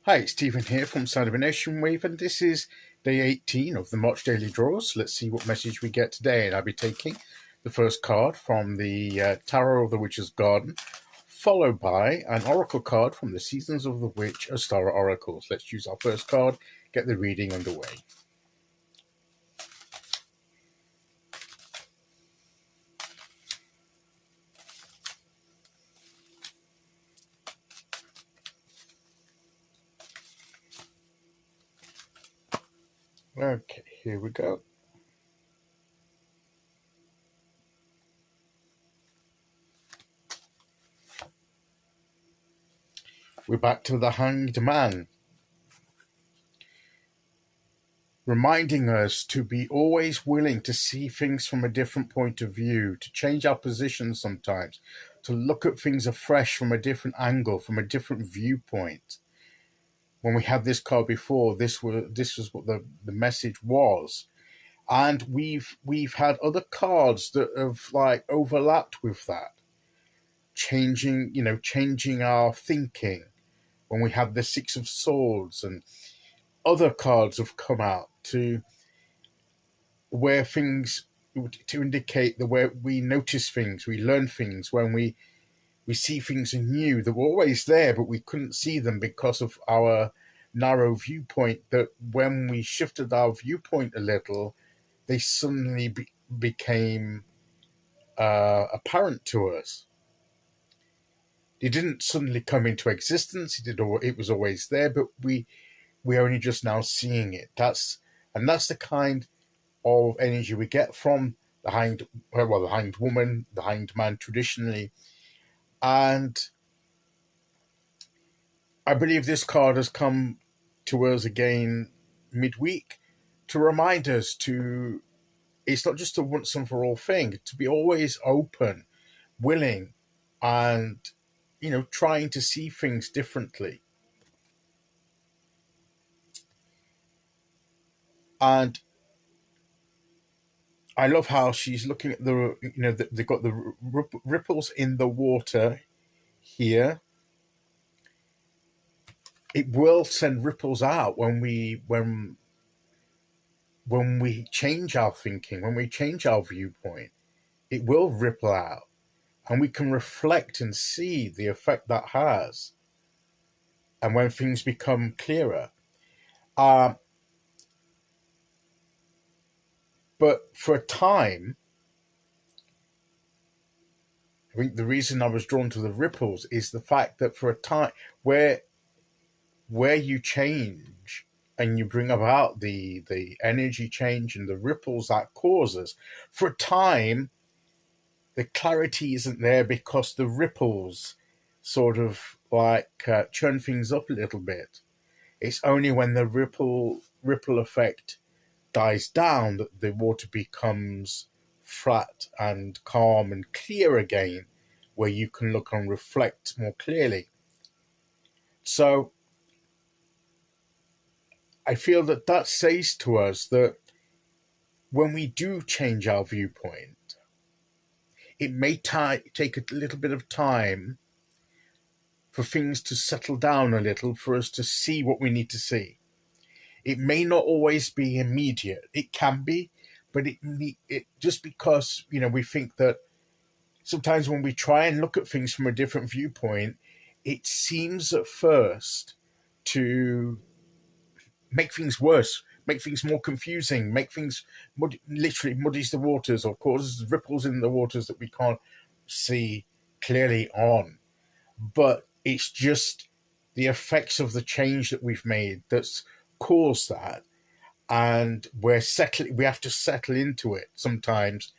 Hi, it's Stephen here from Side of a Nation Wave, and this is day 18 of the March Daily Draws. Let's see what message we get today. And I'll be taking the first card from the Tarot of the Witch's Garden, followed by an Oracle card from the Seasons of the Witch Ostara Oracles. Let's choose our first card, get the reading underway. Okay, here we go. We're back to the Hanged Man, reminding us to be always willing to see things from a different point of view, to change our position sometimes, to look at things afresh from a different angle, from a different viewpoint. When we had this card before, this was what the message was. And we've had other cards that have like overlapped with that, changing our thinking. When we had the Six of Swords, and other cards have come out to where things, to indicate the way we notice things, we learn things, when we see things anew that were always there, but we couldn't see them because of our narrow viewpoint, that when we shifted our viewpoint a little, they suddenly became apparent to us. It didn't suddenly come into existence. It was always there, but we're only just now seeing it. That's the kind of energy we get from the hanged woman, the hanged man traditionally. And I believe this card has come to us again midweek to remind us to, it's not just a once and for all thing, to be always open, willing, and trying to see things differently. And I love how she's looking at they've got the ripples in the water here. It will send ripples out when we change our thinking, when we change our viewpoint. It will ripple out, and we can reflect and see the effect that has. And when things become clearer, but for a time, I think the reason I was drawn to the ripples is the fact that for a time where you change and you bring about the energy change and the ripples that causes, for a time, the clarity isn't there because the ripples sort of like churn things up a little bit. It's only when the ripple effect dies down that the water becomes flat and calm and clear again, where you can look and reflect more clearly. So I feel that says to us that when we do change our viewpoint, it may take a little bit of time for things to settle down a little, for us to see what we need to see. It may not always be immediate. It can be, but it just because we think that sometimes when we try and look at things from a different viewpoint, it seems at first to make things worse, make things more confusing, make things literally muddies the waters or causes ripples in the waters that we can't see clearly on. But it's just the effects of the change that we've made that's caused that. And we have to settle into it sometimes.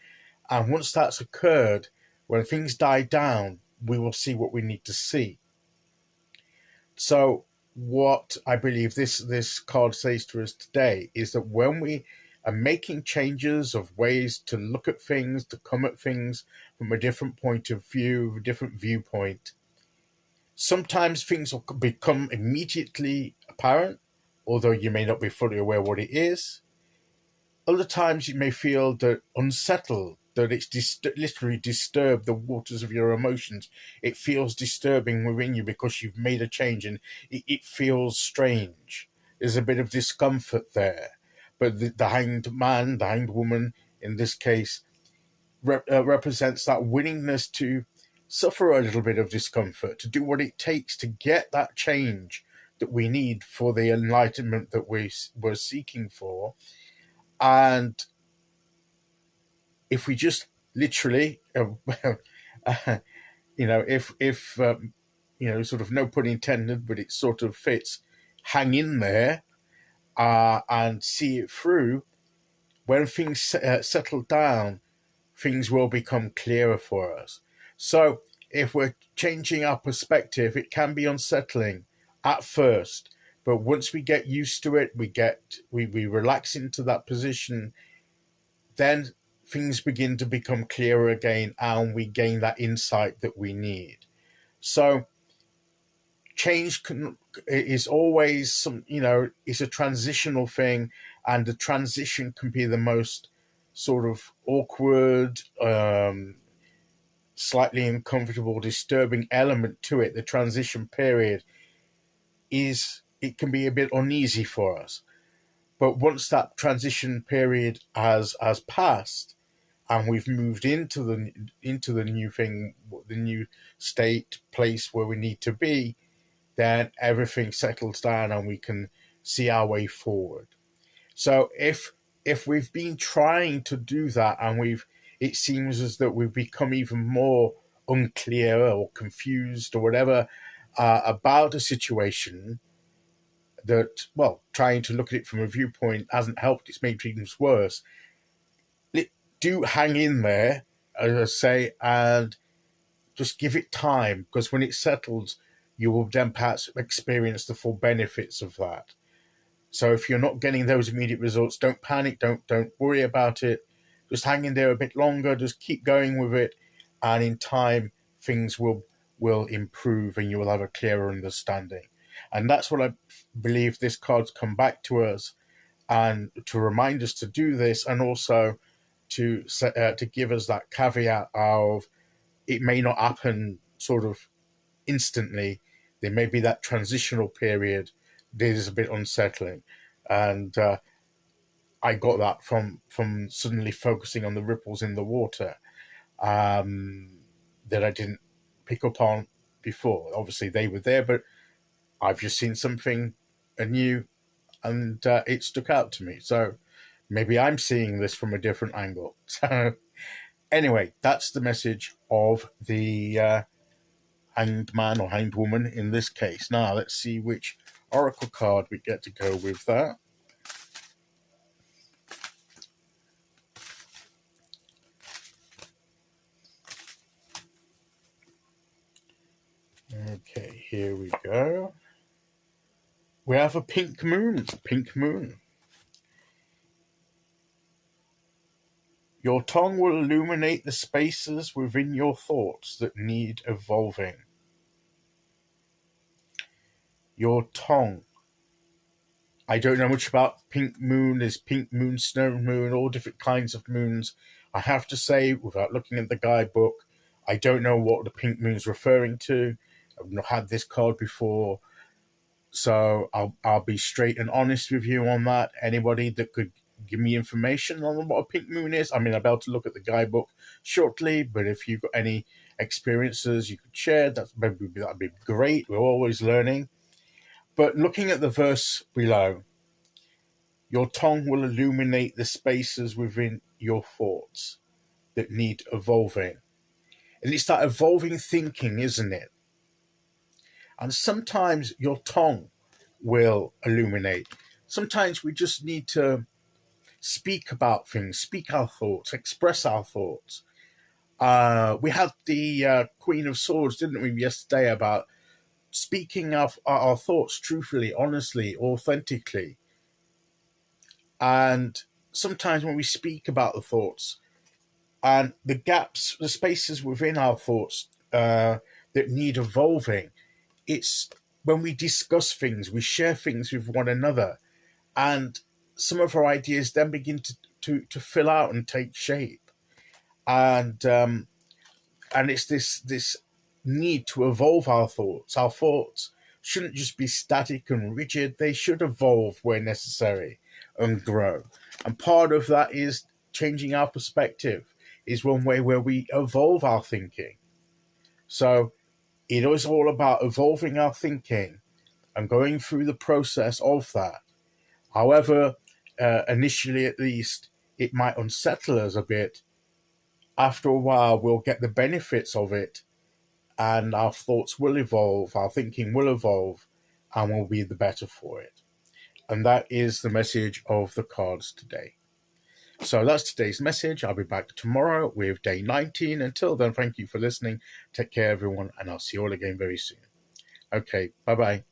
And once that's occurred, when things die down, we will see what we need to see. So what I believe this card says to us today is that when we are making changes of ways to look at things, to come at things from a different point of view, a different viewpoint, sometimes things will become immediately apparent, although you may not be fully aware what it is. Other times you may feel that unsettled that it's literally disturbed the waters of your emotions. It feels disturbing within you because you've made a change, and it feels strange. There's a bit of discomfort there. But the hanged man, the hanged woman in this case, represents that willingness to suffer a little bit of discomfort, to do what it takes to get that change that we need for the enlightenment that we're seeking for. And if we just literally, if sort of no pun intended, but it sort of fits, hang in there and see it through, when things settle down, things will become clearer for us. So if we're changing our perspective, it can be unsettling at first, but once we get used to it, we relax into that position, then things begin to become clearer again, and we gain that insight that we need. So change is always it's a transitional thing, and the transition can be the most sort of awkward, slightly uncomfortable, disturbing element to it. The transition period it can be a bit uneasy for us. But once that transition period has passed, and we've moved into the new thing, the new state, place where we need to be, then everything settles down and we can see our way forward. So if we've been trying to do that, and it seems as though we've become even more unclear or confused or whatever about a situation, that, well, trying to look at it from a viewpoint hasn't helped, it's made things worse. Do hang in there, as I say, and just give it time, because when it settles, you will then perhaps experience the full benefits of that. So if you're not getting those immediate results, don't panic, don't worry about it. Just hang in there a bit longer, just keep going with it, and in time things will improve and you will have a clearer understanding. And that's what I believe this card's come back to us, and to remind us to do this, and also to give us that caveat of it may not happen sort of instantly. There may be that transitional period that is a bit unsettling, and I got that from suddenly focusing on the ripples in the water that I didn't pick up on before. Obviously they were there, but I've just seen something anew, and it stuck out to me. So maybe I'm seeing this from a different angle. So anyway, that's the message of the hanged man or hanged woman in this case. Now let's see which oracle card we get to go with that. Okay, here we go. We have a pink moon. It's a pink moon. Your tongue will illuminate the spaces within your thoughts that need evolving. Your tongue. I don't know much about pink moon. There's pink moon, snow moon, all different kinds of moons. I have to say, without looking at the guidebook, I don't know what the pink moon's referring to. I've not had this card before, so I'll be straight and honest with you on that. Anybody that could give me information on what a pink moon is, I mean, I'll be able to look at the guidebook shortly, but if you've got any experiences you could share, that'd be great. We're always learning. But looking at the verse below, your tongue will illuminate the spaces within your thoughts that need evolving. And it's that evolving thinking, isn't it? And sometimes your tongue will illuminate. Sometimes we just need to speak about things, speak our thoughts, express our thoughts. We had the Queen of Swords, didn't we, yesterday, about speaking our thoughts truthfully, honestly, authentically. And sometimes when we speak about the thoughts and the gaps, the spaces within our thoughts that need evolving, it's when we discuss things, we share things with one another, and some of our ideas then begin to fill out and take shape. and it's this need to evolve our thoughts. Our thoughts shouldn't just be static and rigid; they should evolve where necessary and grow. And part of that is changing our perspective. Is one way where we evolve our thinking. So it is all about evolving our thinking and going through the process of that. However, initially at least, it might unsettle us a bit. After a while, we'll get the benefits of it, and our thoughts will evolve, our thinking will evolve, and we'll be the better for it. And that is the message of the cards today. So that's today's message. I'll be back tomorrow with day 19. Until then, thank you for listening. Take care, everyone, and I'll see you all again very soon. Okay, bye bye.